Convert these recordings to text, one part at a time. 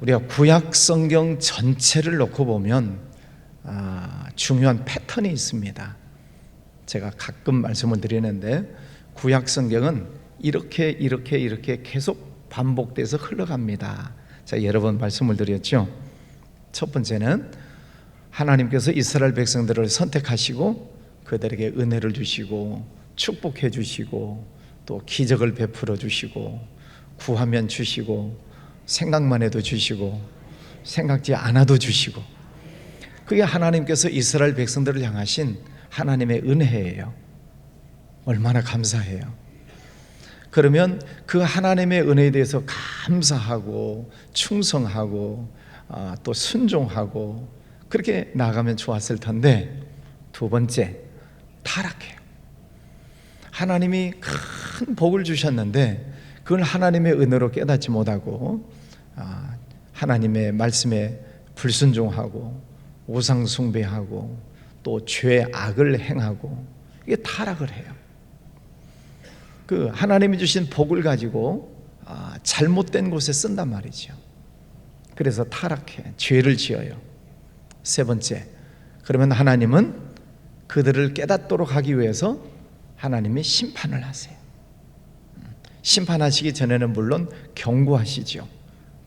우리가 구약 성경 전체를 놓고 보면 중요한 패턴이 있습니다. 제가 가끔 말씀을 드리는데 구약 성경은 이렇게 계속 반복돼서 흘러갑니다. 자, 여러 번 말씀을 드렸죠. 첫 번째는 하나님께서 이스라엘 백성들을 선택하시고 그들에게 은혜를 주시고 축복해 주시고 또 기적을 베풀어 주시고 구하면 주시고 생각만 해도 주시고 생각지 않아도 주시고, 그게 하나님께서 이스라엘 백성들을 향하신 하나님의 은혜예요. 얼마나 감사해요. 그러면 그 하나님의 은혜에 대해서 감사하고 충성하고 또 순종하고 그렇게 나가면 좋았을 텐데, 두 번째, 타락해요. 하나님이 큰 복을 주셨는데 그걸 하나님의 은혜로 깨닫지 못하고 하나님의 말씀에 불순종하고 우상 숭배하고 또 죄악을 행하고, 이게 타락을 해요. 그 하나님이 주신 복을 가지고 잘못된 곳에 쓴단 말이죠. 그래서 타락해 죄를 지어요. 세 번째, 그러면 하나님은 그들을 깨닫도록 하기 위해서 하나님이 심판을 하세요. 심판하시기 전에는 물론 경고하시죠.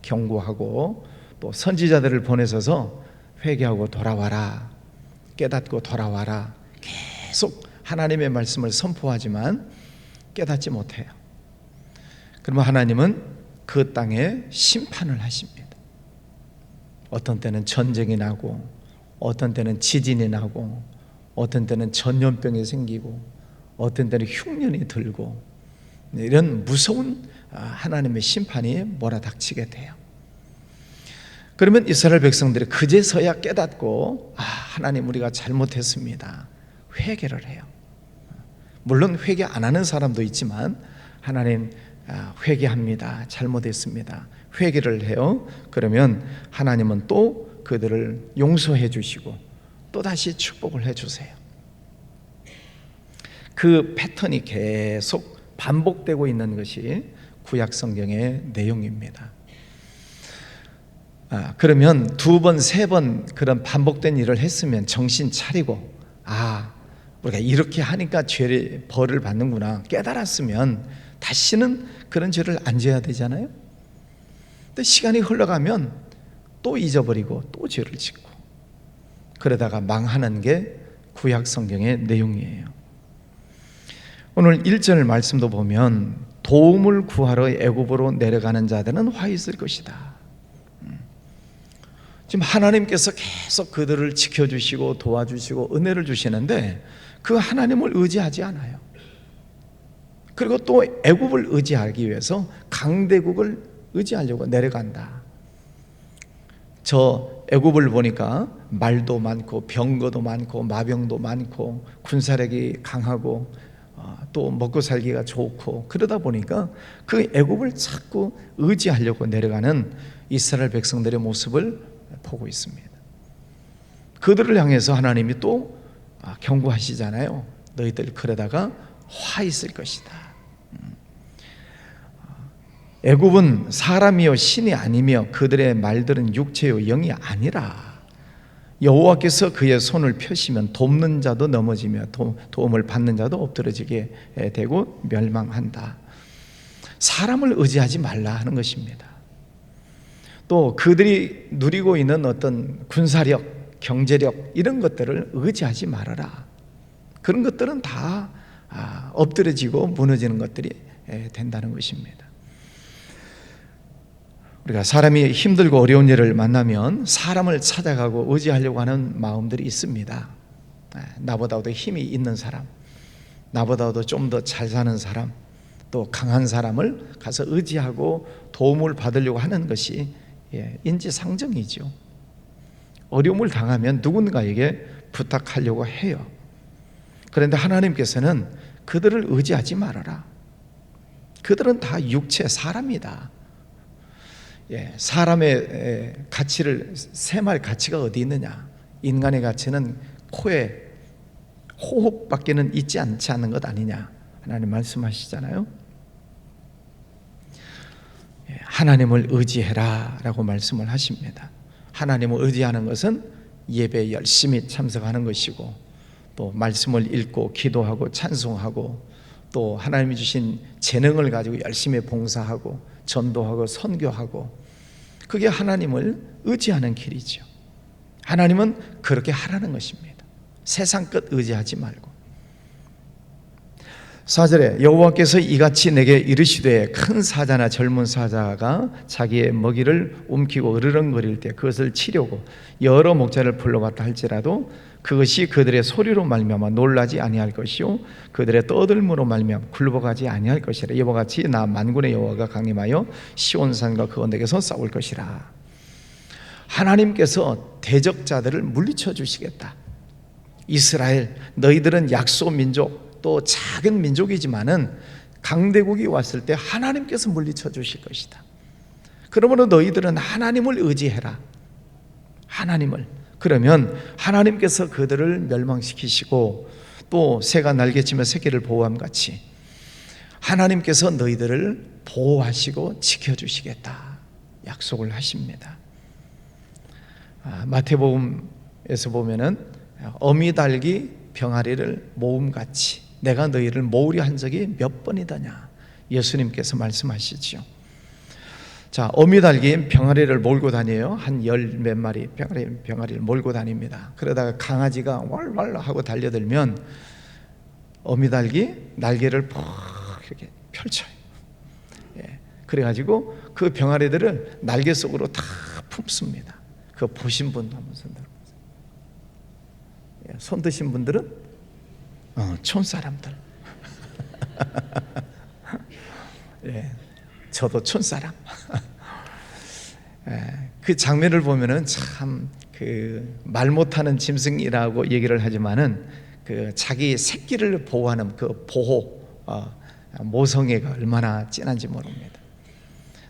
경고하고 또 선지자들을 보내셔서 회개하고 돌아와라, 깨닫고 돌아와라, 계속 하나님의 말씀을 선포하지만 깨닫지 못해요. 그러면 하나님은 그 땅에 심판을 하십니다. 어떤 때는 전쟁이 나고, 어떤 때는 지진이 나고, 어떤 때는 전염병이 생기고, 어떤 때는 흉년이 들고, 이런 무서운 하나님의 심판이 몰아닥치게 돼요. 그러면 이스라엘 백성들이 그제서야 깨닫고 하나님, 우리가 잘못했습니다, 회개를 해요. 물론 회개 안 하는 사람도 있지만 하나님, 회개합니다, 잘못했습니다, 회개를 해요. 그러면 하나님은 또 그들을 용서해 주시고 또다시 축복을 해 주세요. 그 패턴이 계속 반복되고 있는 것이 구약 성경의 내용입니다. 그러면 두 번, 세 번 그런 반복된 일을 했으면 정신 차리고, 우리가 이렇게 하니까 죄를 벌을 받는구나 깨달았으면 다시는 그런 죄를 안 지어야 되잖아요. 근데 시간이 흘러가면 또 잊어버리고 또 죄를 짓고, 그러다가 망하는 게 구약 성경의 내용이에요. 오늘 1절 말씀도 보면 도움을 구하러 애굽으로 내려가는 자들은 화 있을 것이다. 지금 하나님께서 계속 그들을 지켜주시고 도와주시고 은혜를 주시는데 그 하나님을 의지하지 않아요. 그리고 또 애굽을 의지하기 위해서 강대국을 의지하려고 내려간다. 저 애굽을 보니까 말도 많고 병거도 많고 마병도 많고 군사력이 강하고 또 먹고 살기가 좋고, 그러다 보니까 그 애굽을 자꾸 의지하려고 내려가는 이스라엘 백성들의 모습을 보고 있습니다. 그들을 향해서 하나님이 또 경고하시잖아요. 너희들 그러다가 화 있을 것이다. 애굽은 사람이요 신이 아니며 그들의 말들은 육체요 영이 아니라 여호와께서 그의 손을 펴시면 돕는 자도 넘어지며 도움을 받는 자도 엎드러지게 되고 멸망한다. 사람을 의지하지 말라 하는 것입니다. 또 그들이 누리고 있는 어떤 군사력, 경제력 이런 것들을 의지하지 말아라. 그런 것들은 다 엎드러지고 무너지는 것들이 된다는 것입니다. 우리가 사람이 힘들고 어려운 일을 만나면 사람을 찾아가고 의지하려고 하는 마음들이 있습니다. 나보다도 힘이 있는 사람, 나보다도 좀 더 잘 사는 사람, 또 강한 사람을 가서 의지하고 도움을 받으려고 하는 것이 인지상정이죠. 어려움을 당하면 누군가에게 부탁하려고 해요. 그런데 하나님께서는 그들을 의지하지 말아라. 그들은 다 육체 사람이다. 사람의 가치를 셈할 가치가 어디 있느냐? 인간의 가치는 코에 호흡밖에는 있지 않는 것 아니냐? 하나님 말씀하시잖아요. 하나님을 의지해라 라고 말씀을 하십니다. 하나님을 의지하는 것은 예배에 열심히 참석하는 것이고, 또 말씀을 읽고 기도하고 찬송하고, 또 하나님이 주신 재능을 가지고 열심히 봉사하고 전도하고 선교하고, 그게 하나님을 의지하는 길이죠. 하나님은 그렇게 하라는 것입니다. 세상 것 의지하지 말고. 4절에 여호와께서 이같이 내게 이르시되 큰 사자나 젊은 사자가 자기의 먹이를 움키고 으르렁거릴 때 그것을 치려고 여러 목자를 불러갔다 할지라도 그것이 그들의 소리로 말미암아 놀라지 아니할 것이요 그들의 떠들므로 말미암아 굴복하지 아니할 것이라. 이와 같이 나 만군의 여호와가 강림하여 시온산과 그 언덕에서 싸울 것이라. 하나님께서 대적자들을 물리쳐 주시겠다. 이스라엘, 너희들은 약소 민족, 또 작은 민족이지만은 강대국이 왔을 때 하나님께서 물리쳐 주실 것이다. 그러므로 너희들은 하나님을 의지해라. 하나님을. 그러면 하나님께서 그들을 멸망시키시고, 또 새가 날개치며 새끼를 보호함 같이 하나님께서 너희들을 보호하시고 지켜주시겠다 약속을 하십니다. 마태복음에서 보면은 어미달기 병아리를 모음같이 내가 너희를 모으려 한 적이 몇 번이더냐 예수님께서 말씀하시죠. 자, 어미달기 병아리를 몰고 다녀요. 한 열 몇 마리 병아리를 몰고 다닙니다. 그러다가 강아지가 왈왈 하고 달려들면 어미달기 날개를 퍽 이렇게 펼쳐요. 그래가지고 그 병아리들을 날개 속으로 다 품습니다. 그거 보신 분 한번 손 들어보세요. 손 드신 분들은 촌사람들. 저도 촌사람. 그 장면을 보면은 참 그 말 못하는 짐승이라고 얘기를 하지만은 그 자기 새끼를 보호하는 그 보호 모성애가 얼마나 진한지 모릅니다.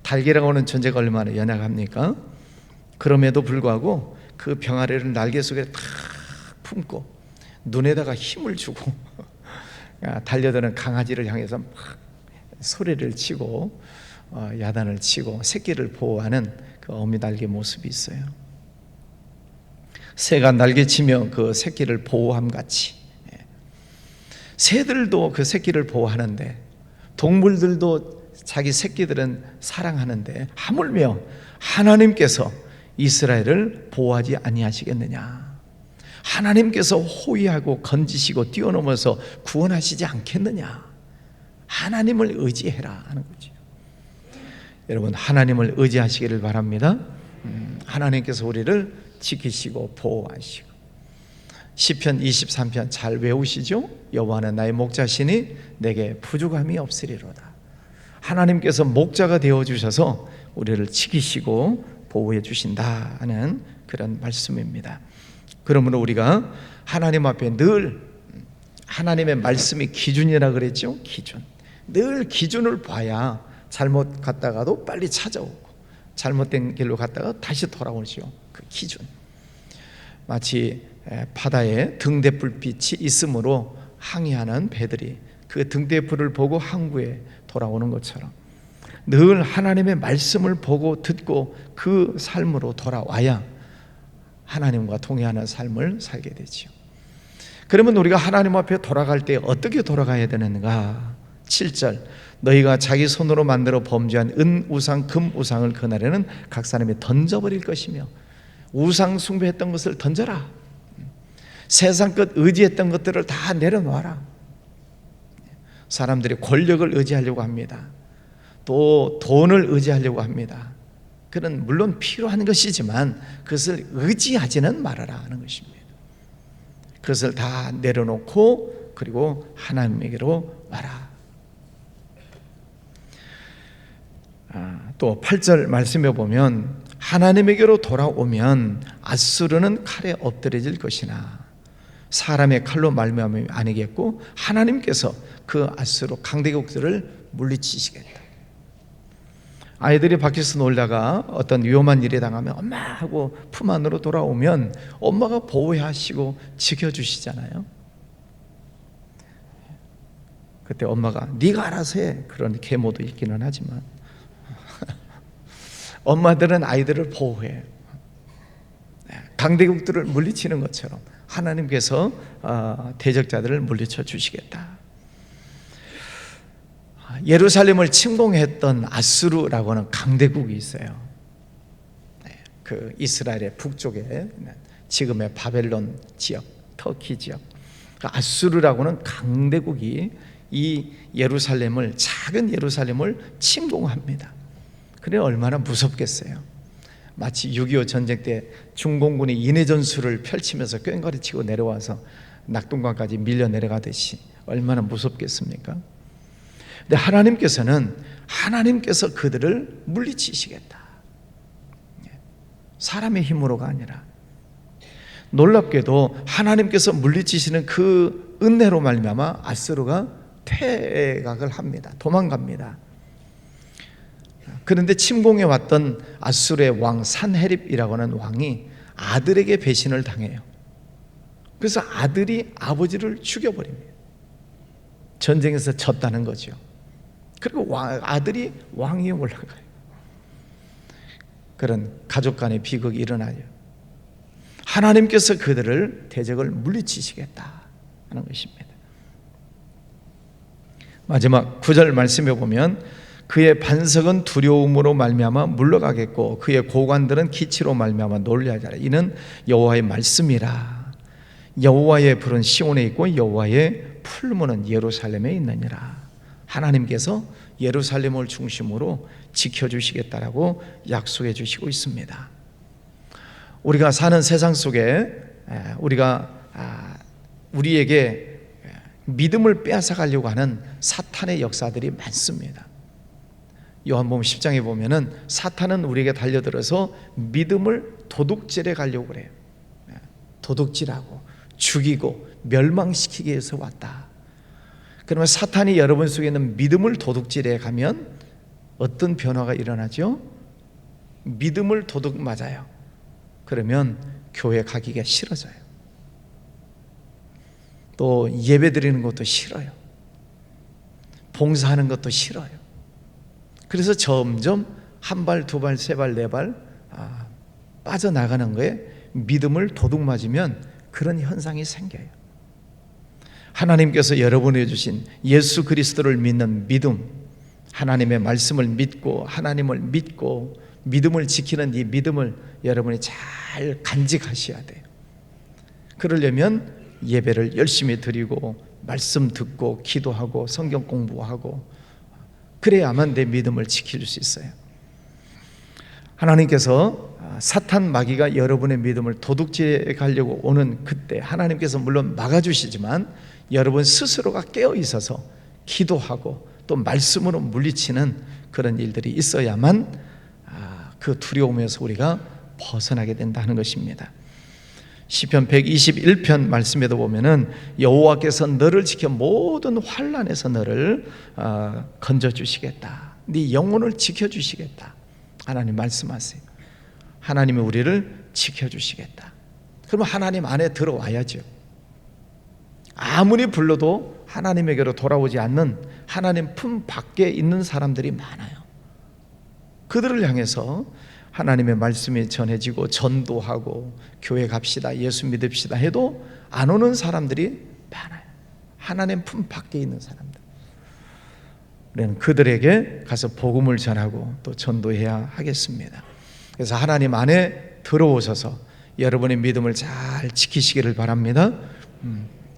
달기라고 하는 존재가 얼마나 연약합니까? 그럼에도 불구하고 그 병아리를 날개 속에 탁 품고 눈에다가 힘을 주고 달려드는 강아지를 향해서 막 소리를 치고 야단을 치고 새끼를 보호하는 그 어미달개 모습이 있어요. 새가 날개치며 그 새끼를 보호함 같이 새들도 그 새끼를 보호하는데, 동물들도 자기 새끼들은 사랑하는데 하물며 하나님께서 이스라엘을 보호하지 아니하시겠느냐? 하나님께서 호위하고 건지시고 뛰어넘어서 구원하시지 않겠느냐? 하나님을 의지해라 하는 거죠. 여러분, 하나님을 의지하시기를 바랍니다. 하나님께서 우리를 지키시고 보호하시고. 시편 23편 잘 외우시죠? 여호와는 나의 목자시니 내게 부족함이 없으리로다. 하나님께서 목자가 되어주셔서 우리를 지키시고 보호해 주신다 하는 그런 말씀입니다. 그러므로 우리가 하나님 앞에 늘 하나님의 말씀이 기준이라 그랬죠. 기준. 늘 기준을 봐야 잘못 갔다가도 빨리 찾아오고 잘못된 길로 갔다가 다시 돌아오죠. 그 기준. 마치 바다에 등대불빛이 있으므로 항해하는 배들이 그 등대불을 보고 항구에 돌아오는 것처럼 늘 하나님의 말씀을 보고 듣고 그 삶으로 돌아와야 하나님과 동행하는 삶을 살게 되죠. 그러면 우리가 하나님 앞에 돌아갈 때 어떻게 돌아가야 되는가? 7절, 너희가 자기 손으로 만들어 범죄한 은 우상 금 우상을 그날에는 각 사람이 던져버릴 것이며, 우상 숭배했던 것을 던져라. 세상 것 의지했던 것들을 다 내려놓아라. 사람들이 권력을 의지하려고 합니다. 또 돈을 의지하려고 합니다. 그는 물론 필요한 것이지만 그것을 의지하지는 말아라 하는 것입니다. 그것을 다 내려놓고 그리고 하나님에게로 와라. 또 8절 말씀에 보면 하나님에게로 돌아오면 아수르는 칼에 엎드려질 것이나 사람의 칼로 말미암음이 아니겠고 하나님께서 그 아수르 강대국들을 물리치시겠다. 아이들이 밖에서 놀다가 어떤 위험한 일에 당하면 엄마 하고 품 안으로 돌아오면 엄마가 보호하시고 지켜주시잖아요. 그때 엄마가 네가 알아서 해 그런 계모도 있기는 하지만 엄마들은 아이들을 보호해요. 강대국들을 물리치는 것처럼 하나님께서 대적자들을 물리쳐 주시겠다. 예루살렘을 침공했던 아수르라고 하는 강대국이 있어요. 그 이스라엘의 북쪽에 지금의 바벨론 지역, 터키 지역, 아수르라고는 강대국이 이 예루살렘을, 작은 예루살렘을 침공합니다. 그래 얼마나 무섭겠어요. 마치 6.25 전쟁 때 중공군이 인해전술을 펼치면서 꽹과리치고 내려와서 낙동강까지 밀려 내려가듯이 얼마나 무섭겠습니까? 근데 하나님께서 그들을 물리치시겠다. 사람의 힘으로가 아니라, 놀랍게도 하나님께서 물리치시는 그 은혜로 말미암아 아수르가 퇴각을 합니다. 도망갑니다. 그런데 침공해 왔던 아수르의 왕 산헤립이라고 하는 왕이 아들에게 배신을 당해요. 그래서 아들이 아버지를 죽여버립니다. 전쟁에서 졌다는 거죠. 그리고 아들이 왕위에 올라가요. 그런 가족 간의 비극이 일어나요. 하나님께서 그들을, 대적을 물리치시겠다 하는 것입니다. 마지막 9절 말씀에 보면 그의 반석은 두려움으로 말미암아 물러가겠고 그의 고관들은 기치로 말미암아 놀라리라. 이는 여호와의 말씀이라. 여호와의 불은 시온에 있고 여호와의 풀무는 예루살렘에 있느니라. 하나님께서 예루살렘을 중심으로 지켜주시겠다라고 약속해 주시고 있습니다. 우리가 사는 세상 속에 우리에게 믿음을 빼앗아가려고 하는 사탄의 역사들이 많습니다. 요한복음 10장에 보면은 사탄은 우리에게 달려들어서 믿음을 도둑질해 가려고 그래요. 도둑질하고 죽이고 멸망시키기 위해서 왔다. 그러면 사탄이 여러분 속에 있는 믿음을 도둑질해 가면 어떤 변화가 일어나죠? 믿음을 도둑 맞아요. 그러면 교회 가기가 싫어져요. 또 예배 드리는 것도 싫어요. 봉사하는 것도 싫어요. 그래서 점점 한 발, 두 발, 세 발, 네 발 빠져나가는 거에 믿음을 도둑 맞으면 그런 현상이 생겨요. 하나님께서 여러분에게 주신 예수 그리스도를 믿는 믿음, 하나님의 말씀을 믿고 하나님을 믿고 믿음을 지키는 이 믿음을 여러분이 잘 간직하셔야 돼요. 그러려면 예배를 열심히 드리고 말씀 듣고 기도하고 성경 공부하고 그래야만 내 믿음을 지킬 수 있어요. 하나님께서 사탄 마귀가 여러분의 믿음을 도둑질해 가려고 오는 그때 하나님께서 물론 막아주시지만 여러분 스스로가 깨어 있어서 기도하고 또 말씀으로 물리치는 그런 일들이 있어야만 그 두려움에서 우리가 벗어나게 된다는 것입니다. 시편 121편 말씀에도 보면은 여호와께서 너를 지켜 모든 환난에서 너를 건져 주시겠다. 네 영혼을 지켜 주시겠다. 하나님 말씀하세요. 하나님이 우리를 지켜 주시겠다. 그러면 하나님 안에 들어와야죠. 아무리 불러도 하나님에게로 돌아오지 않는 하나님 품 밖에 있는 사람들이 많아요. 그들을 향해서 하나님의 말씀이 전해지고 전도하고 교회 갑시다, 예수 믿읍시다 해도 안 오는 사람들이 많아요. 하나님 품 밖에 있는 사람들. 우리는 그들에게 가서 복음을 전하고 또 전도해야 하겠습니다. 그래서 하나님 안에 들어오셔서 여러분의 믿음을 잘 지키시기를 바랍니다.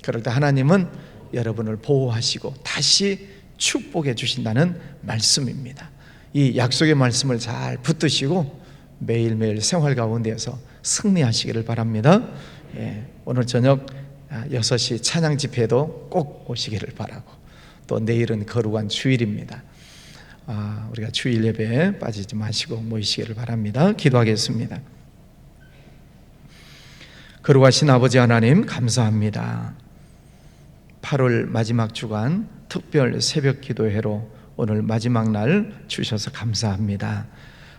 그럴 때 하나님은 여러분을 보호하시고 다시 축복해 주신다는 말씀입니다. 이 약속의 말씀을 잘 붙드시고 매일매일 생활 가운데에서 승리하시기를 바랍니다. 오늘 저녁 6시 찬양 집회도 꼭 오시기를 바라고 또 내일은 거룩한 주일입니다. 우리가 주일 예배에 빠지지 마시고 모이시기를 바랍니다. 기도하겠습니다. 거룩하신 아버지 하나님 감사합니다. 8월 마지막 주간 특별 새벽 기도회로 오늘 마지막 날 주셔서 감사합니다.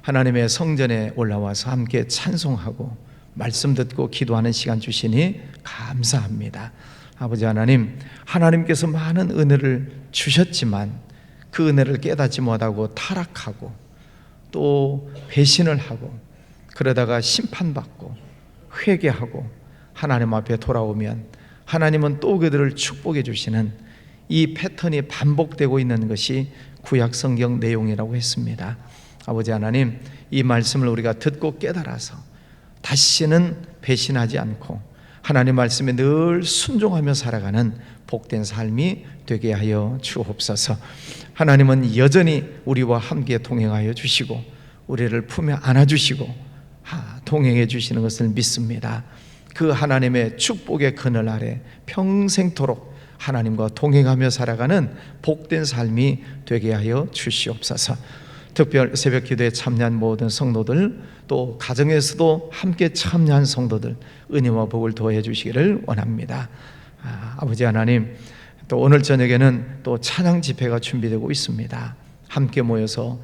하나님의 성전에 올라와서 함께 찬송하고 말씀 듣고 기도하는 시간 주시니 감사합니다. 아버지 하나님, 하나님께서 많은 은혜를 주셨지만 그 은혜를 깨닫지 못하고 타락하고 또 배신을 하고 그러다가 심판받고 회개하고 하나님 앞에 돌아오면 하나님은 또 그들을 축복해 주시는 이 패턴이 반복되고 있는 것이 구약 성경 내용이라고 했습니다. 아버지 하나님, 이 말씀을 우리가 듣고 깨달아서 다시는 배신하지 않고 하나님 말씀에 늘 순종하며 살아가는 복된 삶이 되게 하여 주옵소서. 하나님은 여전히 우리와 함께 동행하여 주시고 우리를 품에 안아주시고 동행해 주시는 것을 믿습니다. 그 하나님의 축복의 그늘 아래 평생토록 하나님과 동행하며 살아가는 복된 삶이 되게 하여 주시옵소서. 특별 새벽 기도에 참여한 모든 성도들, 또 가정에서도 함께 참여한 성도들 은혜와 복을 더해 주시기를 원합니다. 아버지 하나님, 또 오늘 저녁에는 또 찬양 집회가 준비되고 있습니다. 함께 모여서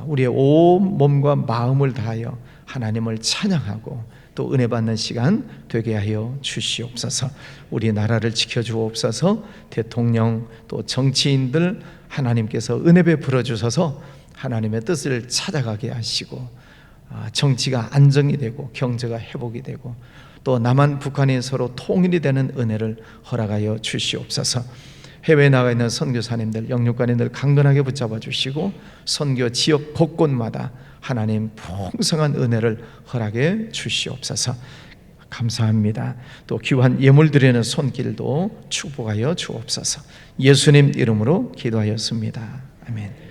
우리의 온 몸과 마음을 다하여 하나님을 찬양하고 또 은혜 받는 시간 되게 하여 주시옵소서. 우리 나라를 지켜주옵소서. 대통령 또 정치인들 하나님께서 은혜 베풀어 주셔서 하나님의 뜻을 찾아가게 하시고 정치가 안정이 되고 경제가 회복이 되고 또 남한 북한이 서로 통일이 되는 은혜를 허락하여 주시옵소서. 해외에 나가 있는 선교사님들, 영육관님들 강건하게 붙잡아 주시고 선교 지역 곳곳마다 하나님 풍성한 은혜를 허락해 주시옵소서. 감사합니다. 또 귀한 예물 드리는 손길도 축복하여 주옵소서. 예수님 이름으로 기도하였습니다. 아멘.